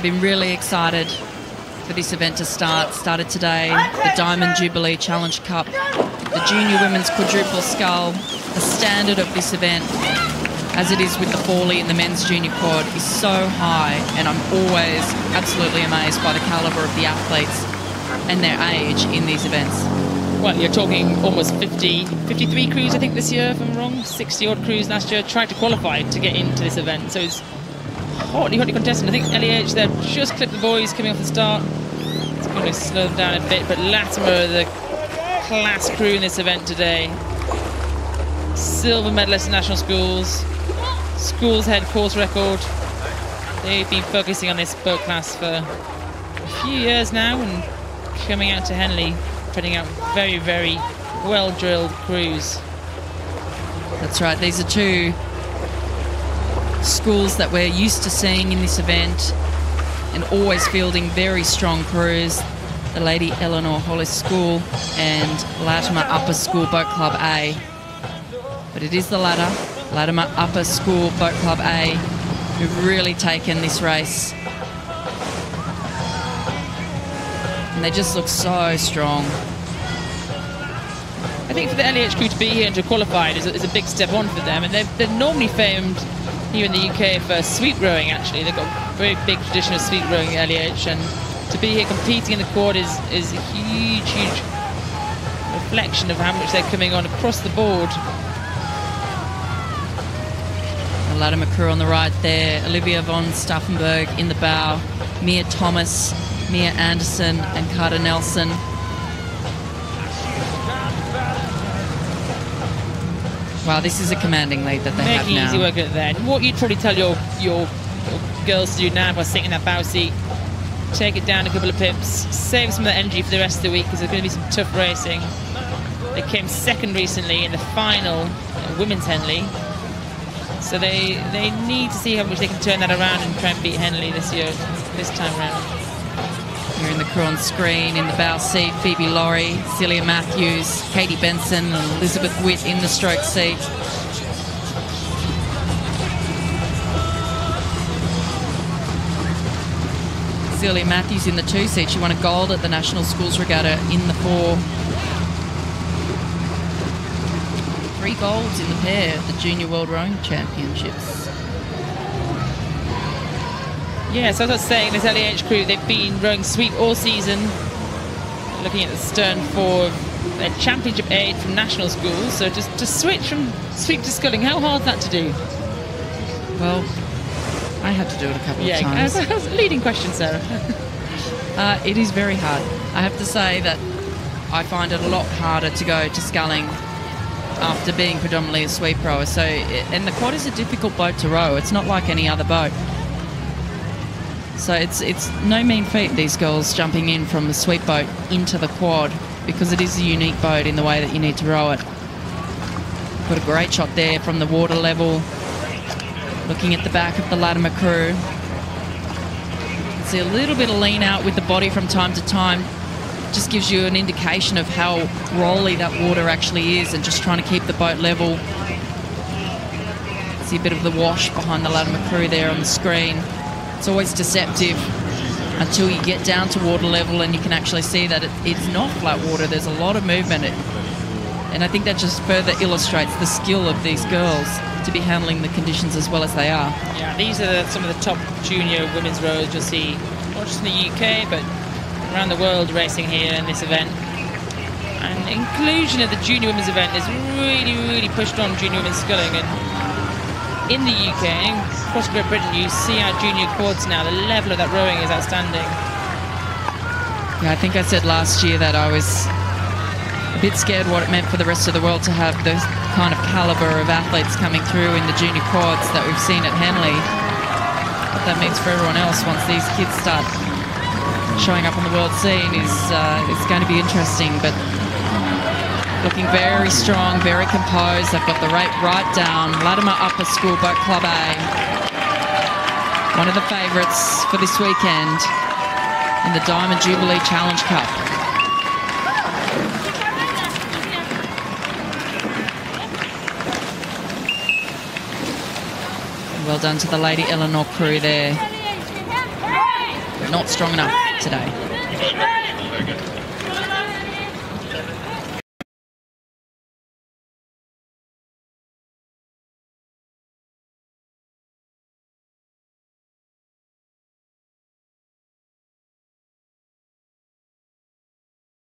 I've been really excited for this event to start. Started today, the Diamond Jubilee Challenge Cup, the junior women's quadruple scull. The standard of this event, as it is with the Forley and the men's junior quad, is so high, and I'm always absolutely amazed by the calibre of the athletes and their age in these events. Well, you're talking almost 53 crews, I think, this year, if I'm wrong. 60-odd crews last year tried to qualify to get into this event. So it's hotly contested. I think LEH there just clipped the boys coming off the start. It's going to slow them down a bit, but Latymer, the class crew in this event today. Silver medalist in national schools, schools head course record. They've been focusing on this boat class for a few years now, and coming out to Henley, putting out very, very well-drilled crews. That's right. These are two schools that we're used to seeing in this event and always fielding very strong crews. The Lady Eleanor Holles School and Latymer Upper School Boat Club A. But it is the latter, Latymer Upper School Boat Club A, who've really taken this race. And they just look so strong. I think for the LEH crew to be here and to qualify is a big step on for them. And they're normally famed here in the UK for sweep rowing, actually. They've got a very big tradition of sweep rowing at LEH. And to be here competing in the quad is a huge reflection of how much they're coming on across the board. The Latymer crew on the right there, Olivia von Staffenberg in the bow, Mia Thomas, Mia Anderson and Carter Nelson. Wow, this is a commanding lead that they have now. Making easy work at that. What you'd probably tell your girls to do now by sitting in that bow seat, take it down a couple of pips, save some of the energy for the rest of the week, because there's going to be some tough racing. They came second recently in the final women's Henley. So they need to see how much they can turn that around and try and beat Henley this time around. Here in the crew on screen, in the bow seat, Phoebe Laurie, Celia Matthews, Katie Benson and Elizabeth Witt in the stroke seat. Celia Matthews in the 2 seat. She won a gold at the National Schools Regatta in the 4. 3 golds in the pair at the Junior World Rowing Championships. Yeah, so as I was saying, this LEH crew, they've been rowing sweep all season. Looking at the stern for their championship aid from national schools. So just to switch from sweep to sculling, how hard is that to do? Well, I had to do it a couple of times. That was a leading question, Sarah. It is very hard. I have to say that I find it a lot harder to go to sculling after being predominantly a sweep rower. So, and the quad is a difficult boat to row. It's not like any other boat. So it's no mean feat, these girls jumping in from the sweep boat into the quad, because it is a unique boat in the way that you need to row it. Got a great shot there from the water level. Looking at the back of the Latymer crew. You can see a little bit of lean out with the body from time to time. Just gives you an indication of how rolly that water actually is, and just trying to keep the boat level. See a bit of the wash behind the Latymer crew there on the screen. It's always deceptive until you get down to water level and you can actually see that it's not flat water. There's a lot of movement. And I think that just further illustrates the skill of these girls to be handling the conditions as well as they are. Yeah, these are some of the top junior women's rowers you'll see, not just in the UK, but around the world racing here in this event. And inclusion of the junior women's event is really pushed on junior women's sculling. And in the UK and across Great Britain, you see our junior quads now. The level of that rowing is outstanding. Yeah, I think I said last year that I was a bit scared what it meant for the rest of the world to have the kind of calibre of athletes coming through in the junior quads that we've seen at Henley. What that means for everyone else once these kids start showing up on the world scene is going to be interesting. But looking very strong, very composed. They've got the rate right down. Latymer Upper School Boat Club A. One of the favourites for this weekend in the Diamond Jubilee Challenge Cup. Well done to the Lady Eleanor crew there. not strong enough today.